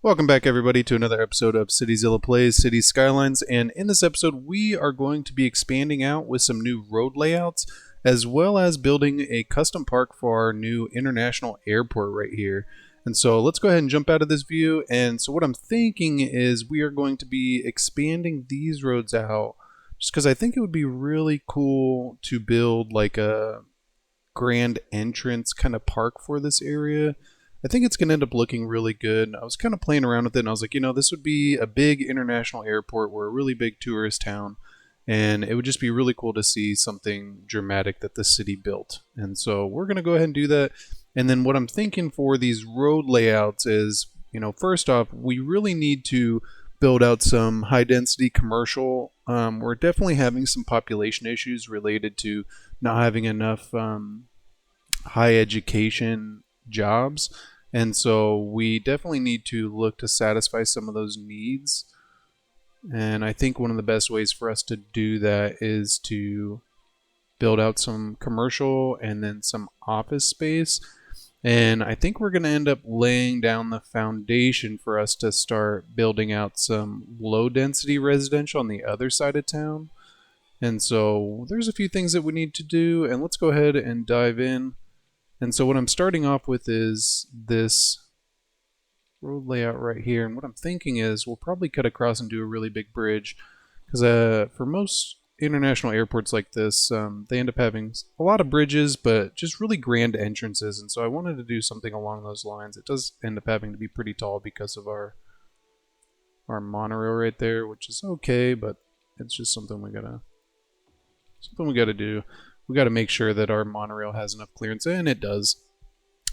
Welcome back, everybody, to another episode of CityZilla Plays City Skylines. And in this episode, we are going to be expanding out with some new road layouts, as well as building a custom park for our new international airport right here. And so let's go ahead and jump out of this view. And so what I'm thinking is we are going to be expanding these roads out just because I think it would be really cool to build like a grand entrance kind of park for this area. I think it's going to end up looking really good. I was kind of playing around with it and I was like, this would be a big international airport. We're a really big tourist town. And it would just be really cool to see something dramatic that the city built. And so we're going to go ahead and do that. And then what I'm thinking for these road layouts is, first off, we really need to build out some high density commercial. We're definitely having some population issues related to not having enough high education jobs, and so we definitely need to look to satisfy some of those needs. And I think one of the best ways for us to do that is to build out some commercial and then some office space. And I think we're going to end up laying down the foundation for us to start building out some low density residential on the other side of town. And so there's a few things that we need to do, and let's go ahead and dive in. And so what I'm starting off with is this road layout right here. And what I'm thinking is we'll probably cut across and do a really big bridge. Because for most international airports like this, they end up having a lot of bridges, but just really grand entrances. And so I wanted to do something along those lines. It does end up having to be pretty tall because of our monorail right there, which is okay, but it's just something we gotta do. We got to make sure that our monorail has enough clearance, and it does.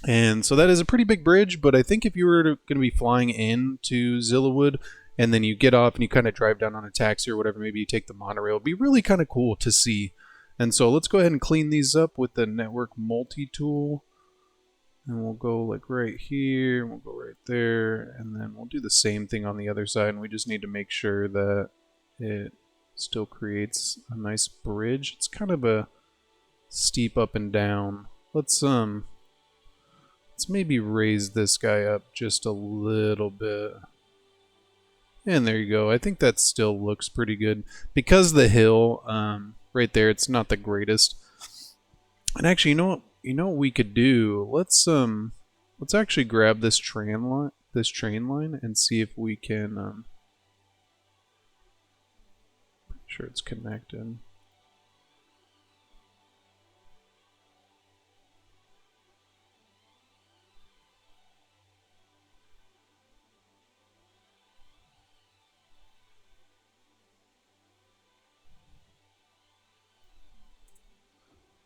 And so that is a pretty big bridge, but I think if you were going to be flying into Zillawood and then you get off and you kind of drive down on a taxi or whatever, maybe you take the monorail, it'd be really kind of cool to see. And so let's go ahead and clean these up with the network multi-tool. And we'll go like right here, and we'll go right there, and then we'll do the same thing on the other side, and we just need to make sure that it still creates a nice bridge. It's kind of a steep up and down. Let's maybe raise this guy up just a little bit. And there you go. I think that still looks pretty good. Because the hill right there, it's not the greatest. And actually, you know what we could do? Let's actually grab this train line and see if we can pretty sure it's connected.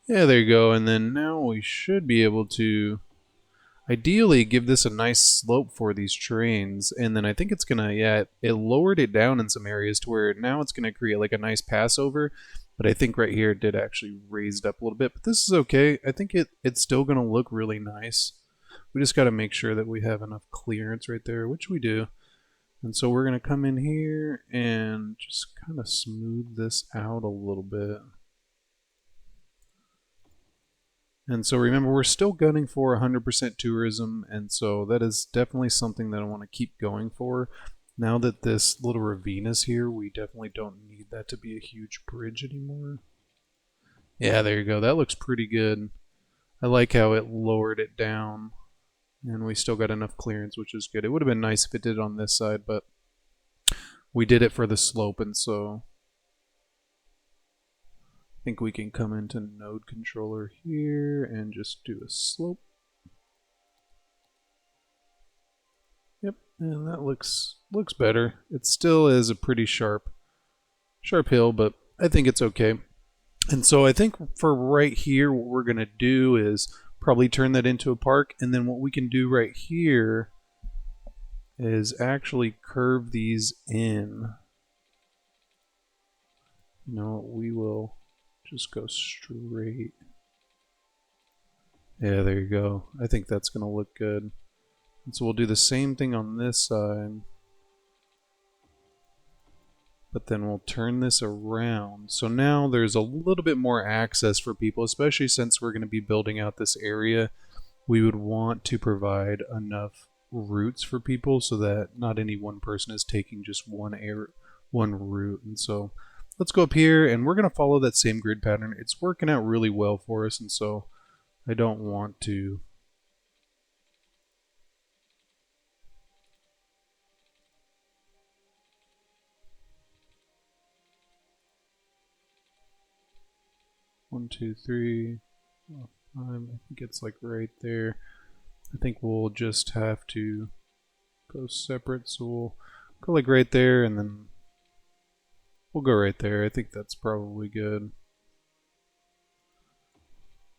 Yeah, there you go. And then now we should be able to ideally give this a nice slope for these trains. And then I think it's gonna, yeah, it lowered it down in some areas to where now it's gonna create like a nice passover. But I think right here it did actually raise it up a little bit. But this is okay. I think it's still gonna look really nice. We just gotta make sure that we have enough clearance right there, which we do. And so we're gonna come in here and just kind of smooth this out a little bit. And so remember, we're still gunning for 100% tourism, and so that is definitely something that I want to keep going for. Now that this little ravine is here, we definitely don't need that to be a huge bridge anymore. Yeah, there you go. That looks pretty good. I like how it lowered it down, and we still got enough clearance, which is good. It would have been nice if it did on this side, but we did it for the slope, and so I think we can come into node controller here and just do a slope. Yep, and that looks better. It still is a pretty sharp hill, but I think it's okay. And so I think for right here, what we're gonna do is probably turn that into a park, and then what we can do right here is actually curve these in. We will just go straight. Yeah, there you go. I think that's going to look good. And so we'll do the same thing on this side. But then we'll turn this around. So now there's a little bit more access for people, especially since we're going to be building out this area. We would want to provide enough routes for people so that not any one person is taking just one route. And so let's go up here and we're going to follow that same grid pattern. It's working out really well for us, and so I don't want to one, two, three, four, five. I think it's like right there. I think we'll just have to go separate, so we'll go like right there and then we'll go right there. I think that's probably good.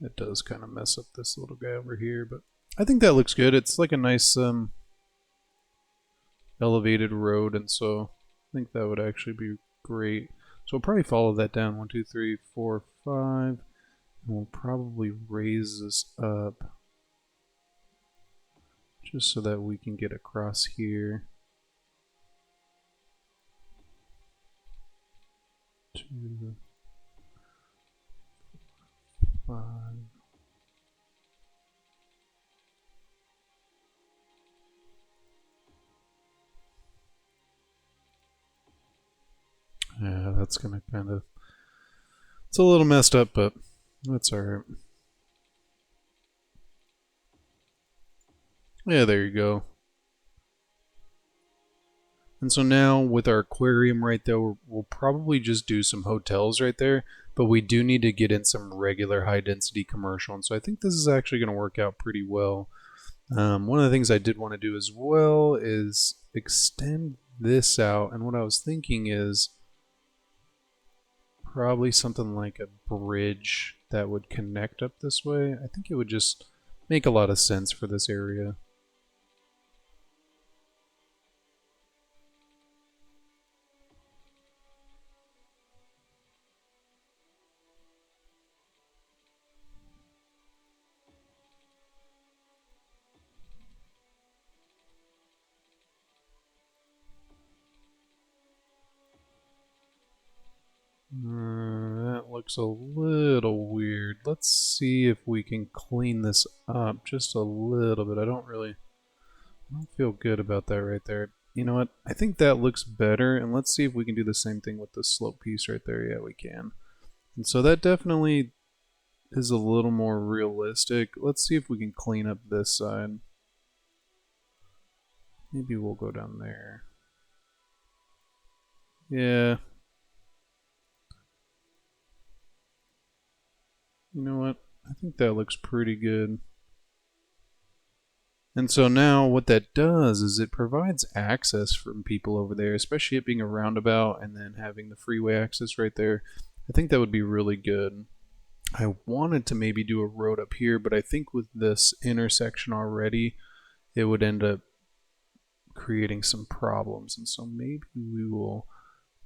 It does kind of mess up this little guy over here, but I think that looks good. It's like a nice elevated road, and so I think that would actually be great. So we'll probably follow that down. 1, 2, 3, 4, 5. And we'll probably raise this up just so that we can get across here. 2, 5. Yeah, that's gonna kind of, it's a little messed up, but that's alright. Yeah, there you go. And so now with our aquarium right there, we'll probably just do some hotels right there, but we do need to get in some regular high density commercial. And so I think this is actually going to work out pretty well. One of the things I did want to do as well is extend this out. And what I was thinking is probably something like a bridge that would connect up this way. I think it would just make a lot of sense for this area. That looks a little weird. Let's see if we can clean this up just a little bit. I don't feel good about that right there. You know what? I think that looks better, and let's see if we can do the same thing with the slope piece right there. Yeah, we can. And so that definitely is a little more realistic. Let's see if we can clean up this side. Maybe we'll go down there. Yeah. You know what? I think that looks pretty good. And so now what that does is it provides access from people over there, especially it being a roundabout and then having the freeway access right there. I think that would be really good. I wanted to maybe do a road up here, but I think with this intersection already, it would end up creating some problems. And so maybe we will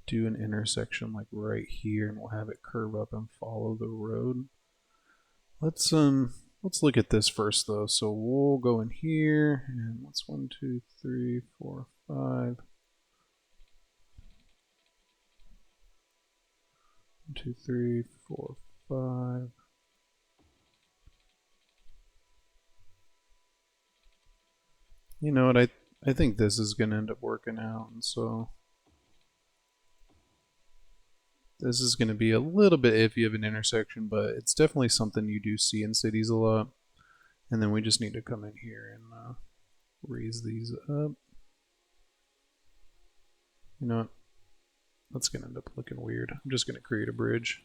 do an intersection like right here and we'll have it curve up and follow the road. Let's look at this first though. So we'll go in here and what's 1, 2, 3, 4, 5. 1, 2, 3, 4, 5. You know what? I think this is gonna end up working out, and so this is going to be a little bit iffy of an intersection, but it's definitely something you do see in cities a lot. And then we just need to come in here and raise these up. You know what? That's going to end up looking weird. I'm just going to create a bridge.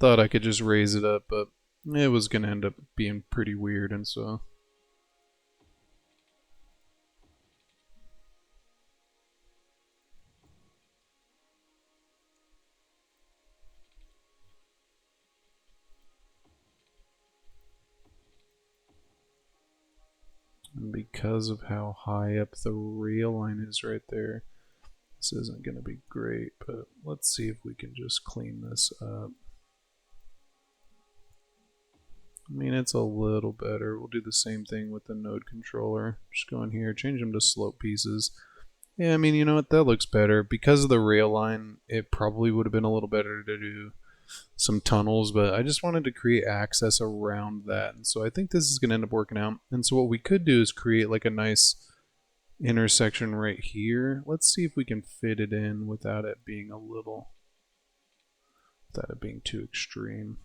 Thought I could just raise it up, but it was going to end up being pretty weird, and so... And because of how high up the rail line is right there, this isn't going to be great, but let's see if we can just clean this up. I mean, it's a little better. We'll do the same thing with the node controller. Just go in here, change them to slope pieces. Yeah, I mean, you know what? That looks better. Because of the rail line, it probably would have been a little better to do some tunnels, but I just wanted to create access around that. And so I think this is going to end up working out. And so what we could do is create like a nice intersection right here. Let's see if we can fit it in without it being too extreme.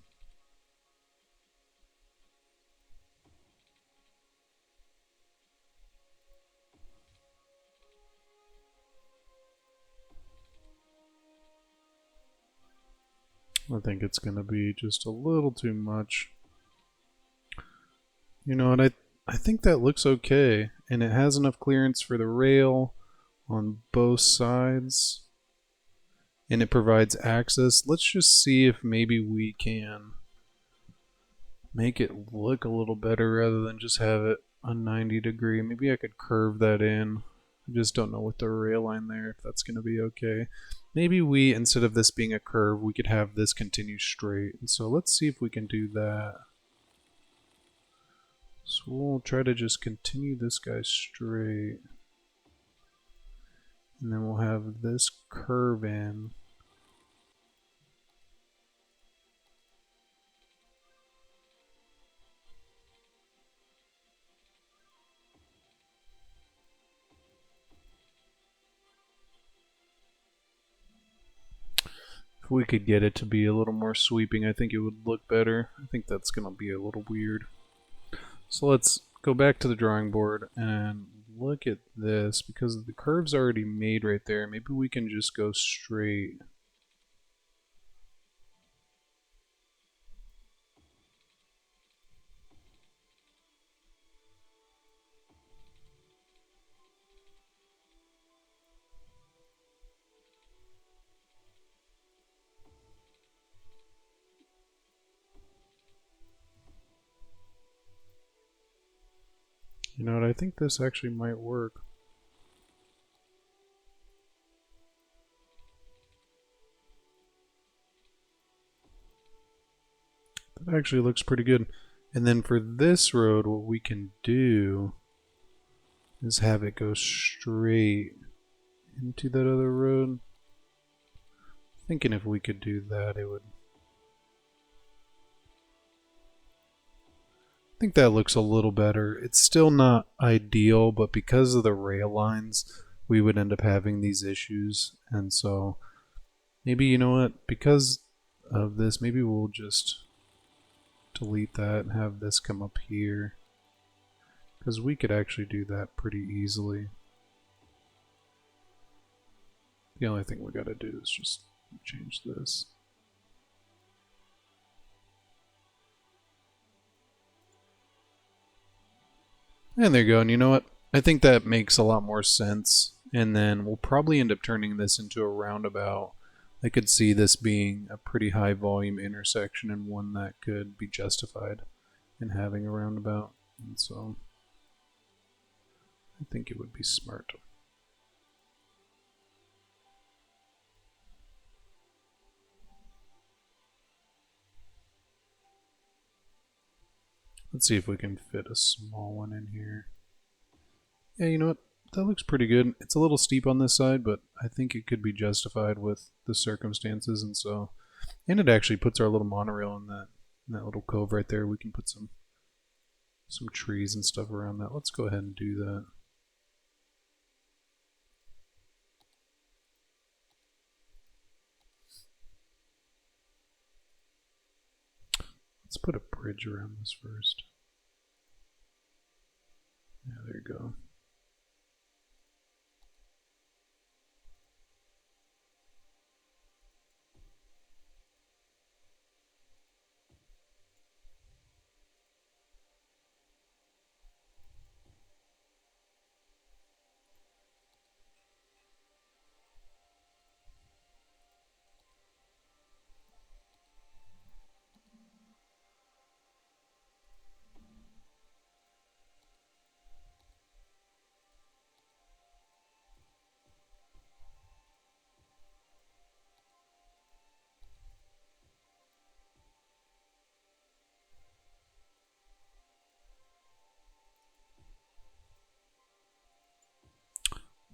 I think it's going to be just a little too much. You know, and I think that looks okay, and it has enough clearance for the rail on both sides, and it provides access. Let's just see if maybe we can make it look a little better rather than just have it a 90-degree. Maybe I could curve that in. I just don't know with the rail line there if that's going to be okay. Maybe we, instead of this being a curve, we could have this continue straight. And so let's see if we can do that. So we'll try to just continue this guy straight. And then we'll have this curve in. If we could get it to be a little more sweeping, I think it would look better. I think that's going to be a little weird. So let's go back to the drawing board and look at this, because the curve's already made right there. Maybe we can just go straight. You know what, I think this actually might work. That actually looks pretty good. And then for this road, what we can do is have it go straight into that other road. Thinking if we could do that, it would. I think that looks a little better. It's still not ideal, but because of the rail lines, we would end up having these issues. And so maybe, you know what, because of this, maybe we'll just delete that and have this come up here, because we could actually do that pretty easily. The only thing we got to do is just change this. And there you go. And you know what? I think that makes a lot more sense. And then we'll probably end up turning this into a roundabout. I could see this being a pretty high volume intersection and one that could be justified in having a roundabout. And so I think it would be smart. Let's see if we can fit a small one in here. Yeah, you know what? That looks pretty good. It's a little steep on this side, but I think it could be justified with the circumstances. And it actually puts our little monorail in that little cove right there. We can put some trees and stuff around that. Let's go ahead and do that. Let's put a bridge around this first. Yeah, there you go.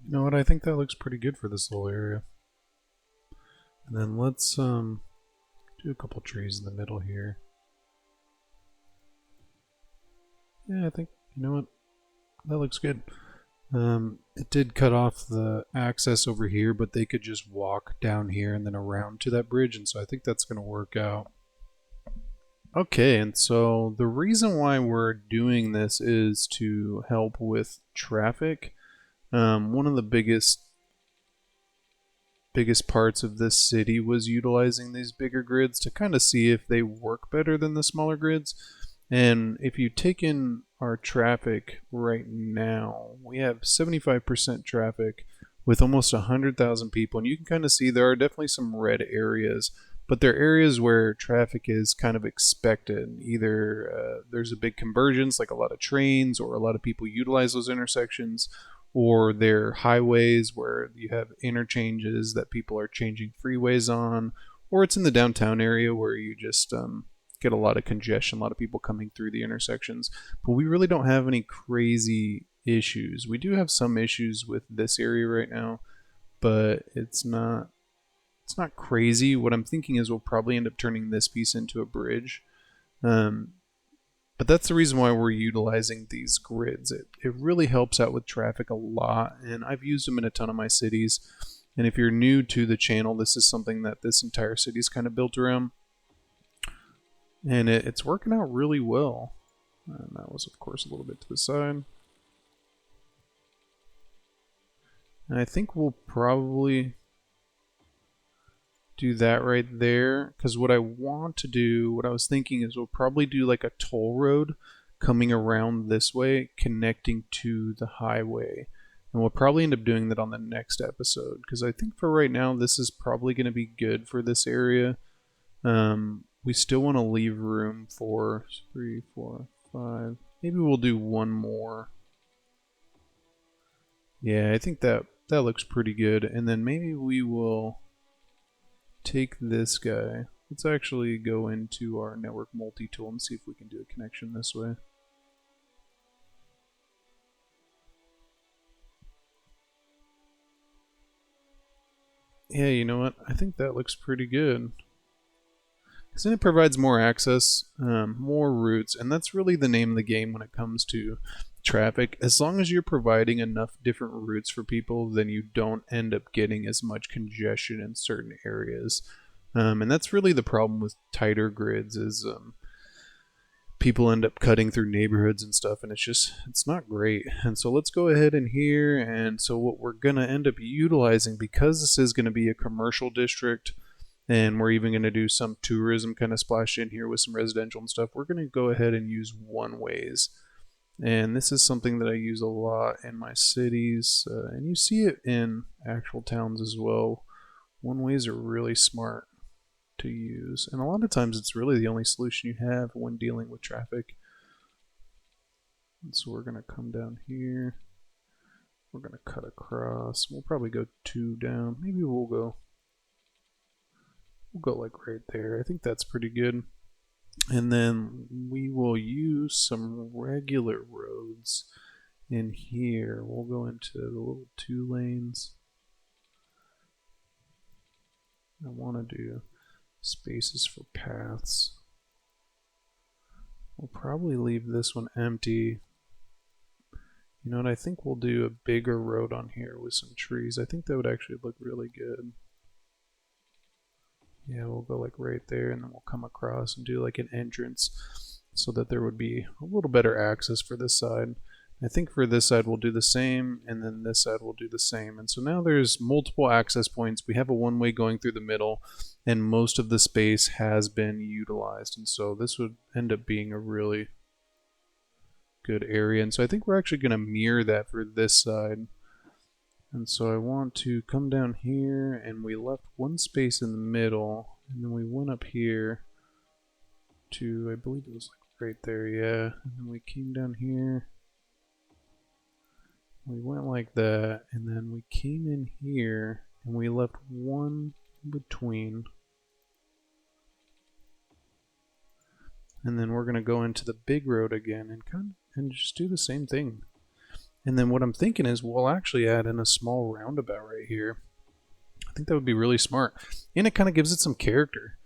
You know what? I think that looks pretty good for this little area. And then let's Do a couple trees in the middle here. Yeah, I think, you know what? That looks good. It did cut off the access over here, but they could just walk down here and then around to that bridge, and so I think that's going to work out. Okay, and so the reason why we're doing this is to help with traffic. One of the biggest parts of this city was utilizing these bigger grids to kind of see if they work better than the smaller grids. And if you take in our traffic right now, we have 75% traffic with almost 100,000 people, and you can kind of see there are definitely some red areas, but they're areas where traffic is kind of expected. Either there's a big convergence, like a lot of trains, or a lot of people utilize those intersections, or they're highways where you have interchanges that people are changing freeways on, or it's in the downtown area where you just get a lot of congestion, a lot of people coming through the intersections. But we really don't have any crazy issues. We do have some issues with this area right now, but it's not crazy. What I'm thinking is we'll probably end up turning this piece into a bridge. But that's the reason why we're utilizing these grids. It really helps out with traffic a lot, and I've used them in a ton of my cities. And if you're new to the channel, this is something that this entire city is kind of built around. And it's working out really well. And that was, of course, a little bit to the side. And I think we'll probably do that right there, because what I want to do, what I was thinking is we'll probably do like a toll road coming around this way, connecting to the highway. And we'll probably end up doing that on the next episode, because I think for right now, this is probably going to be good for this area. We still want to leave room for 3, 4, 5. Maybe we'll do one more. Yeah, I think that looks pretty good. And then maybe we will take this guy. Let's actually go into our network multi-tool and see if we can do a connection this way. Yeah, you know what? I think that looks pretty good. Because then it provides more access, more routes, and that's really the name of the game when it comes to traffic. As long as you're providing enough different routes for people, then you don't end up getting as much congestion in certain areas. And that's really the problem with tighter grids is people end up cutting through neighborhoods and stuff, and it's not great. And so let's go ahead in here, and so what we're going to end up utilizing, because this is going to be a commercial district, and we're even going to do some tourism kind of splash in here with some residential and stuff, we're going to go ahead and use one-ways. And this is something that I use a lot in my cities, and you see it in actual towns as well. One-ways are really smart to use, and a lot of times it's really the only solution you have when dealing with traffic. And so we're going to come down here. We're going to cut across. We'll probably go 2 down. Maybe we'll go like right there. I think that's pretty good. And then we will use some regular roads in here. We'll go into the little 2 lanes. I want to do spaces for paths. We'll probably leave this one empty. You know what? I think we'll do a bigger road on here with some trees. I think that would actually look really good. Yeah, we'll go like right there, and then we'll come across and do like an entrance so that there would be a little better access for this side. I think for this side we'll do the same, and then this side we'll do the same. And so now there's multiple access points. We have a one-way going through the middle, and most of the space has been utilized. And so this would end up being a really good area. And so I think we're actually going to mirror that for this side. And so I want to come down here, and we left one space in the middle, and then we went up here to, I believe it was like right there, yeah. And then we came down here. We went like that, and then we came in here, and we left one between. And then we're going to go into the big road again and just do the same thing. And then what I'm thinking is we'll actually add in a small roundabout right here. I think that would be really smart. And it kind of gives it some character.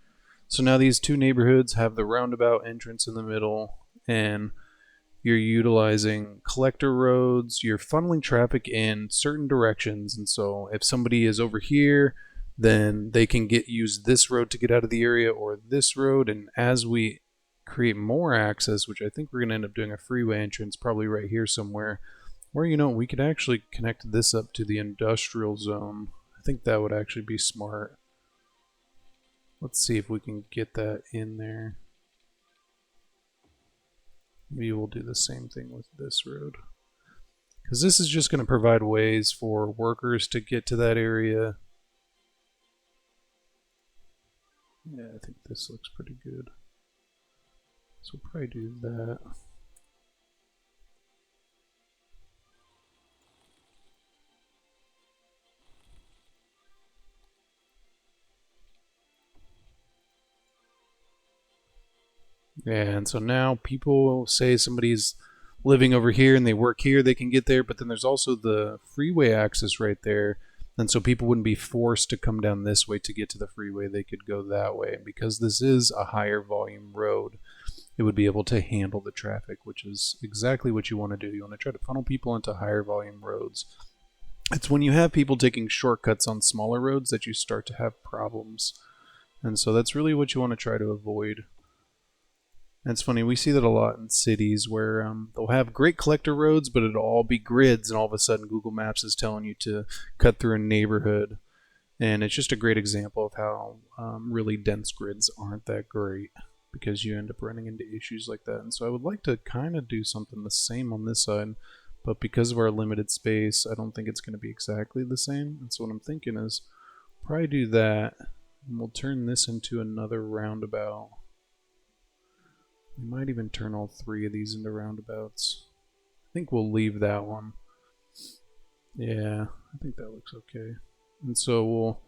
So now these two neighborhoods have the roundabout entrance in the middle, and you're utilizing collector roads, you're funneling traffic in certain directions, and so if somebody is over here, then they can use this road to get out of the area or this road, and as we create more access, which I think we're going to end up doing a freeway entrance probably right here somewhere, or we could actually connect this up to the industrial zone. I think that would actually be smart. Let's see if we can get that in there. Maybe we'll do the same thing with this road, because this is just going to provide ways for workers to get to that area. Yeah, I think this looks pretty good. So we'll probably do that. Yeah, and so now people say somebody's living over here and they work here, they can get there, but then there's also the freeway access right there. And so people wouldn't be forced to come down this way to get to the freeway. They could go that way. And because this is a higher volume road, it would be able to handle the traffic, which is exactly what you want to do. You want to try to funnel people into higher volume roads. It's when you have people taking shortcuts on smaller roads that you start to have problems. And so that's really what you want to try to avoid. And it's funny, we see that a lot in cities where they'll have great collector roads, but it'll all be grids, and all of a sudden Google Maps is telling you to cut through a neighborhood. And it's just a great example of how really dense grids aren't that great, because you end up running into issues like that. And so I would like to kind of do something the same on this side, but because of our limited space, I don't think it's going to be exactly the same. And so what I'm thinking is probably do that, and we'll turn this into another roundabout. We might even turn all three of these into roundabouts. I think we'll leave that one. Yeah, I think that looks okay. And so we'll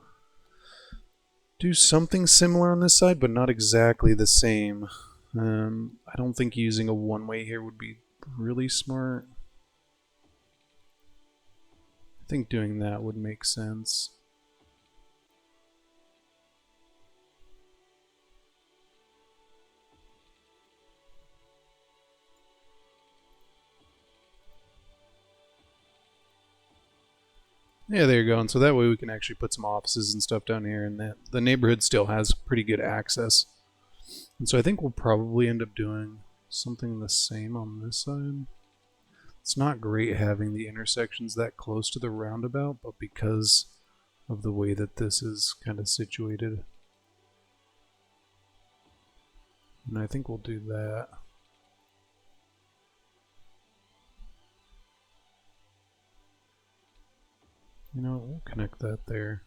do something similar on this side, but not exactly the same. I don't think using a one-way here would be really smart. I think doing that would make sense. Yeah, there you go. And so that way we can actually put some offices and stuff down here, and the neighborhood still has pretty good access. And so I think we'll probably end up doing something the same on this side. It's not great having the intersections that close to the roundabout, but because of the way that this is kind of situated, and I think we'll do that. We'll connect that there.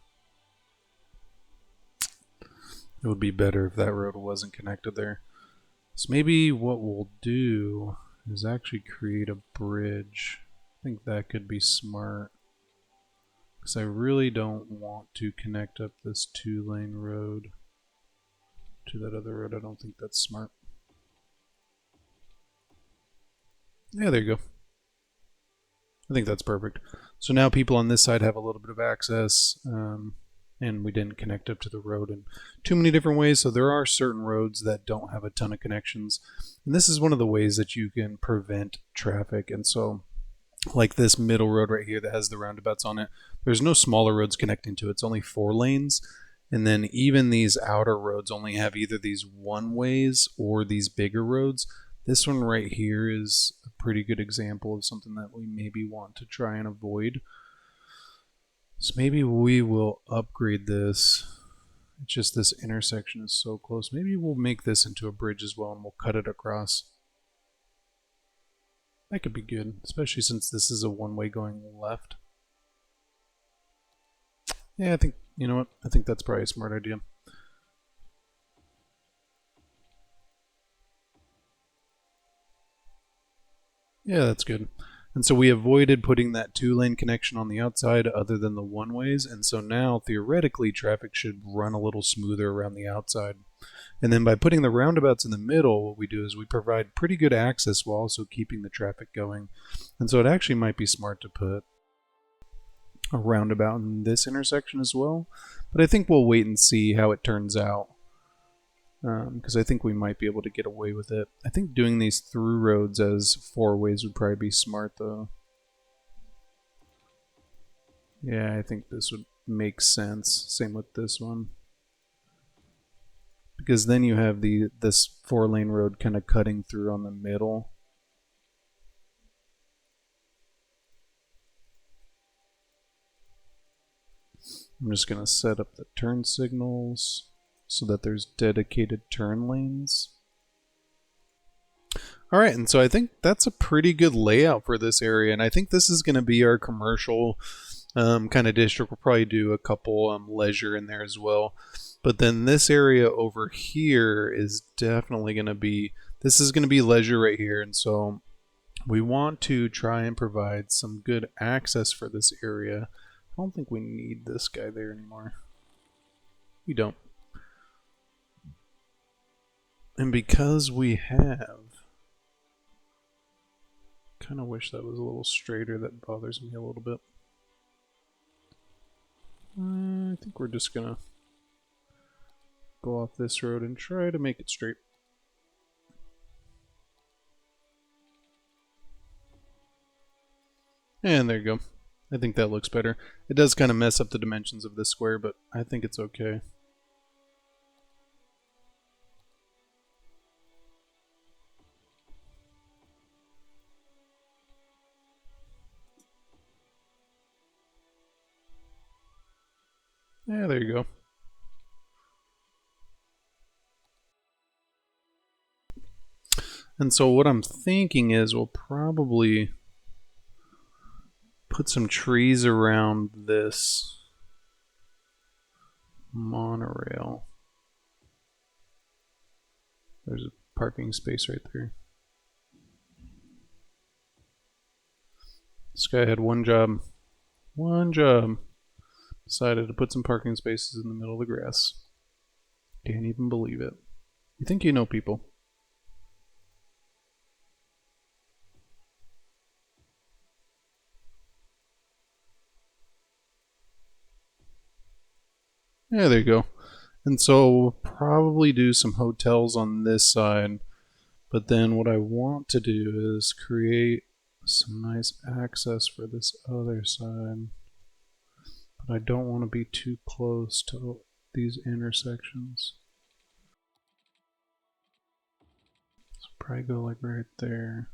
It would be better if that road wasn't connected there. So maybe what we'll do is actually create a bridge. I think that could be smart, because I really don't want to connect up this 2-lane road to that other road. I don't think that's smart. Yeah, there you go. I think that's perfect. So now people on this side have a little bit of access, and we didn't connect up to the road in too many different ways. So there are certain roads that don't have a ton of connections, and this is one of the ways that you can prevent traffic. And so like this middle road right here that has the roundabouts on it, there's no smaller roads connecting to it. It's only 4 lanes. And then even these outer roads only have either these one-ways or these bigger roads. This one right here is a pretty good example of something that we maybe want to try and avoid. So maybe we will upgrade this. It's just this intersection is so close. Maybe we'll make this into a bridge as well, and we'll cut it across. That could be good, especially since this is a one-way going left. Yeah, I think, you know what? I think that's probably a smart idea. Yeah, that's good. And so we avoided putting that 2-lane connection on the outside other than the one-ways, and so now theoretically traffic should run a little smoother around the outside. And then by putting the roundabouts in the middle, what we do is we provide pretty good access while also keeping the traffic going. And so it actually might be smart to put a roundabout in this intersection as well, but I think we'll wait and see how it turns out. because I think we might be able to get away with it. I think doing these through roads as 4-ways would probably be smart though. Yeah, I think this would make sense. Same with this one. Because then you have this 4-lane road kind of cutting through on the middle. I'm just going to set up the turn signals so that there's dedicated turn lanes. All right, and so I think that's a pretty good layout for this area, and I think this is going to be our commercial kind of district. We'll probably do a couple leisure in there as well. But then this area over here is definitely going to be, this is going to be leisure right here, and so we want to try and provide some good access for this area. I don't think we need this guy there anymore. We don't. And because we have, kind of wish that was a little straighter. That bothers me a little bit. I think we're just gonna go off this road and try to make it straight. And there you go. I think that looks better. It does kind of mess up the dimensions of this square, but I think it's okay. Yeah, there you go. And so what I'm thinking is we'll probably put some trees around this monorail. There's a parking space right there. This guy had one job. One job. Decided to put some parking spaces in the middle of the grass. Can't even believe it. You think you know people. Yeah, there you go. And so we'll probably do some hotels on this side. But then what I want to do is create some nice access for this other side. But I don't want to be too close to these intersections. So probably go like right there.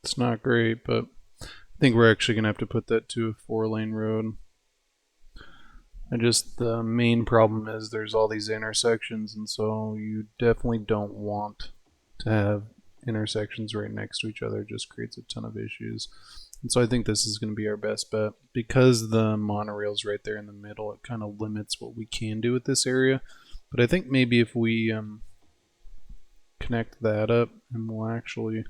It's not great, but I think we're actually going to have to put that to a 4-lane road. The main problem is there's all these intersections, and so you definitely don't want to have intersections right next to each other. It just creates a ton of issues. And so I think this is going to be our best bet. Because the monorail's right there in the middle, it kind of limits what we can do with this area. But I think maybe if we connect that up, and we'll actually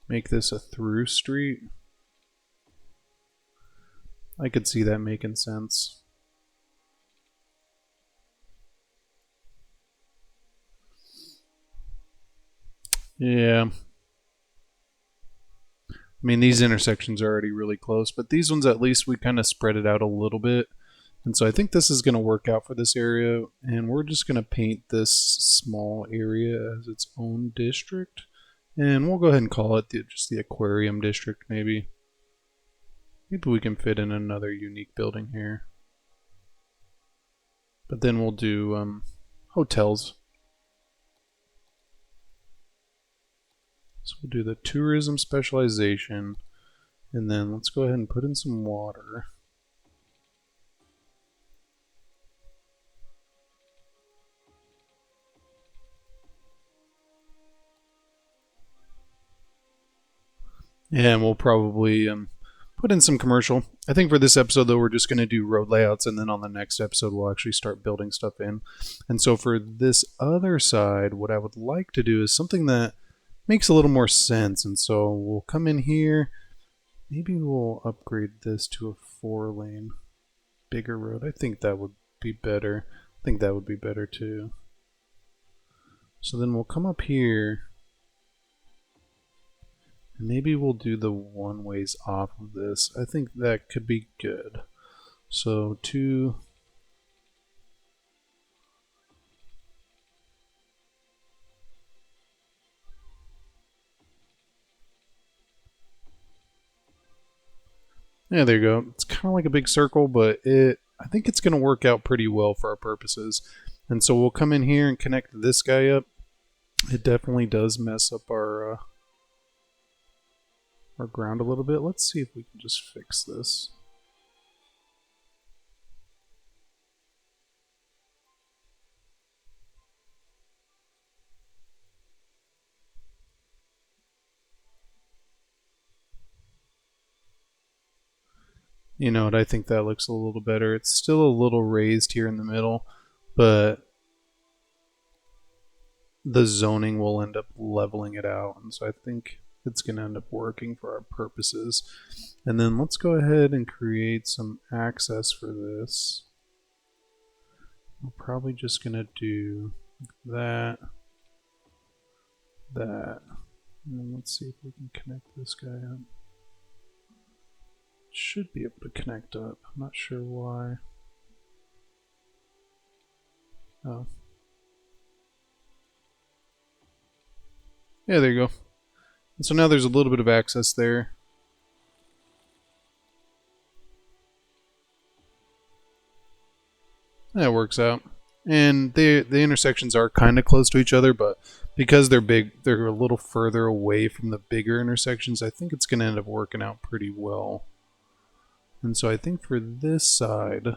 make this a through street, I could see that making sense. Yeah. I mean, these intersections are already really close, but these ones at least we kind of spread it out a little bit. And so I think this is going to work out for this area, and we're just going to paint this small area as its own district. And we'll go ahead and call it just the aquarium district, maybe. Maybe we can fit in another unique building here. But then we'll do hotels. So we'll do the tourism specialization, and then let's go ahead and put in some water. And we'll probably put in some commercial. I think for this episode, though, we're just going to do road layouts, and then on the next episode, we'll actually start building stuff in. And so for this other side, what I would like to do is something that makes a little more sense. And so we'll come in here. Maybe we'll upgrade this to a 4-lane, bigger road. I think that would be better. I think that would be better too. So then we'll come up here. And maybe we'll do the one ways off of this. I think that could be good. So 2. Yeah, there you go. It's kind of like a big circle, but I think it's going to work out pretty well for our purposes. And so we'll come in here and connect this guy up. It definitely does mess up our ground a little bit. Let's see if we can just fix this. You know what, I think that looks a little better. It's still a little raised here in the middle, but the zoning will end up leveling it out. And so I think it's going to end up working for our purposes. And then let's go ahead and create some access for this. We're probably just going to do that, and then let's see if we can connect this guy up. Should be able to connect up. I'm not sure why. Oh. Yeah, there you go. And so now there's a little bit of access there. That works out. And the intersections are kind of close to each other, but because they're big, they're a little further away from the bigger intersections. I think it's going to end up working out pretty well. And so I think for this side, I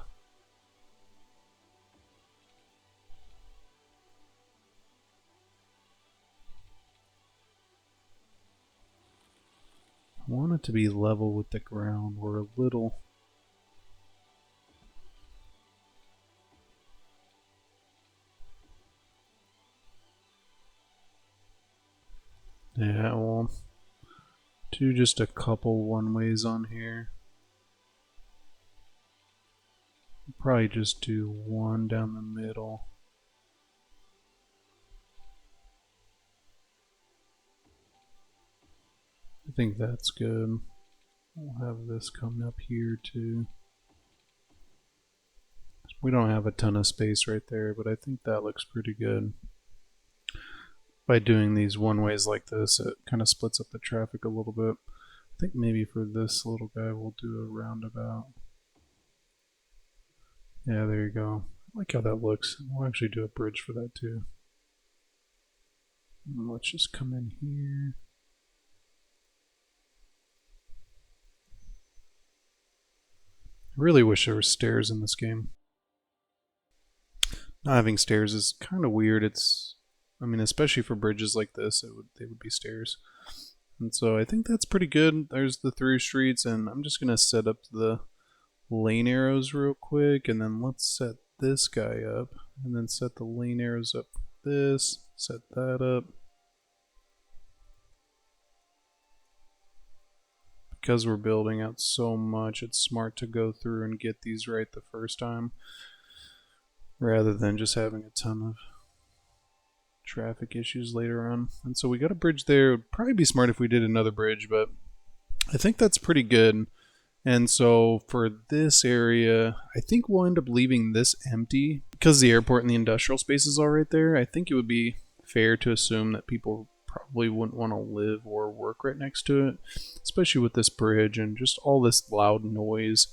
want it to be level with the ground. We're a little... Yeah, we'll do just a couple one-ways on here. Probably just do one down the middle. I think that's good. We'll have this come up here too. We don't have a ton of space right there, but I think that looks pretty good. By doing these one ways like this, it kind of splits up the traffic a little bit. I think maybe for this little guy we'll do a roundabout. Yeah, there you go. I like how that looks. We'll actually do a bridge for that too. And let's just come in here. I really wish there were stairs in this game. Not having stairs is kind of weird. I mean, especially for bridges like this, they would be stairs. And so I think that's pretty good. There's the through streets, and I'm just gonna set up the lane arrows real quick, and then let's set this guy up, and then set the lane arrows up for this, set that up. Because we're building out so much, it's smart to go through and get these right the first time, rather than just having a ton of traffic issues later on. And so we got a bridge there. It would probably be smart if we did another bridge, but I think that's pretty good. And so for this area, I think we'll end up leaving this empty because the airport and the industrial space is all right there. I think it would be fair to assume that people probably wouldn't want to live or work right next to it, especially with this bridge and just all this loud noise.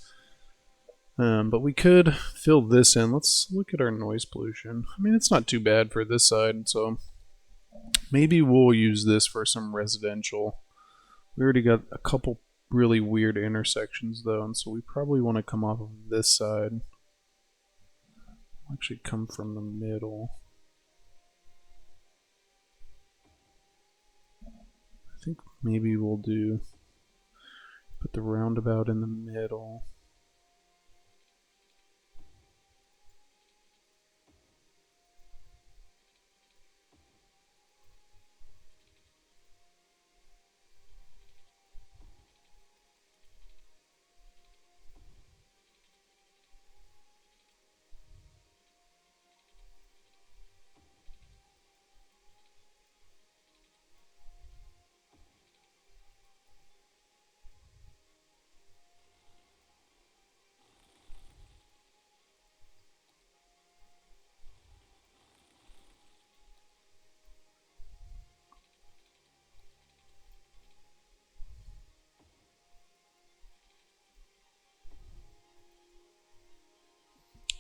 But we could fill this in. Let's look at our noise pollution. I mean, it's not too bad for this side, so maybe we'll use this for some residential. We already got a couple really weird intersections though, and so we probably want to come off of this side. Actually come from the middle. I think maybe we'll put the roundabout in the middle.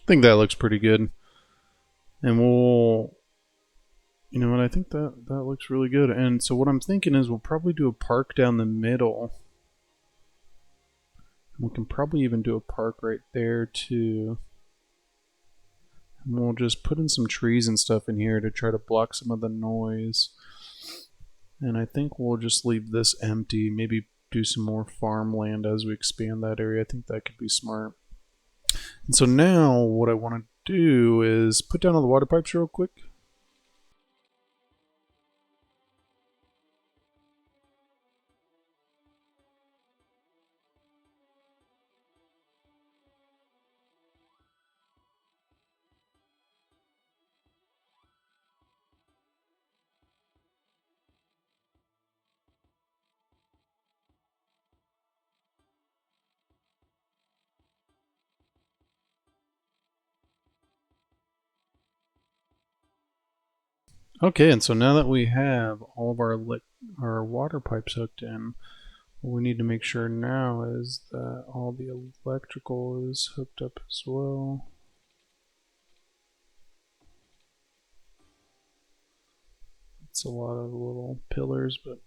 I think that looks pretty good. And we'll, you know what, I think that looks really good. And so what I'm thinking is we'll probably do a park down the middle. We can probably even do a park right there too. And we'll just put in some trees and stuff in here to try to block some of the noise. And I think we'll just leave this empty. Maybe do some more farmland as we expand that area. I think that could be smart. And so now what I want to do is put down all the water pipes real quick. Okay, and so now that we have all of our water pipes hooked in, what we need to make sure now is that all the electrical is hooked up as well. It's a lot of little pillars, but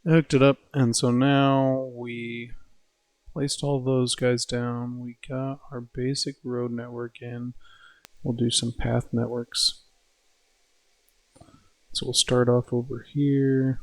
I hooked it up, and so now we placed all those guys down. We got our basic road network in. We'll do some path networks. So we'll start off over here.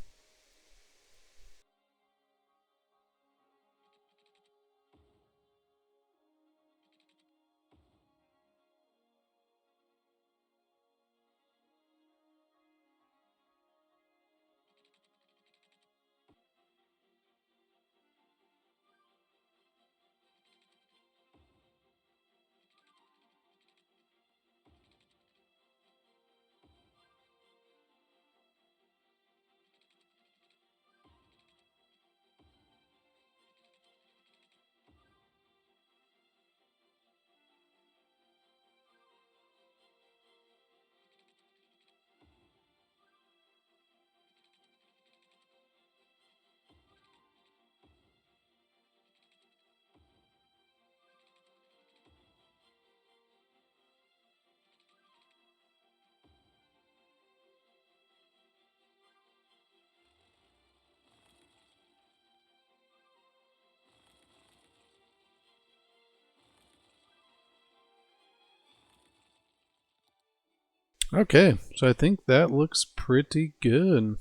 Okay, so I think that looks pretty good.